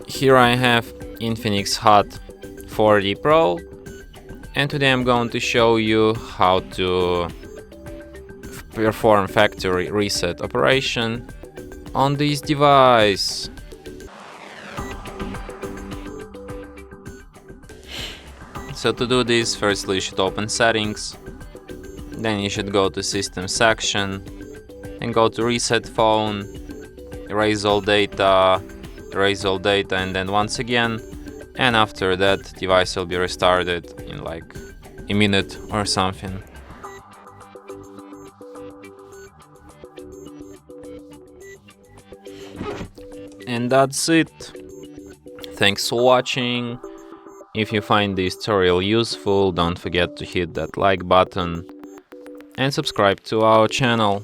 Here I have INFINIX Hot 40 Pro, and today I'm going to show you how to perform factory reset operation on this device. So to do this, firstly you should open settings, then you should go to system section and go to reset phone, erase all data, and then once again, and after that device will be restarted in like a minute or something. And that's it. Thanks for watching. If you find this tutorial useful, don't forget to hit that like button and subscribe to our channel.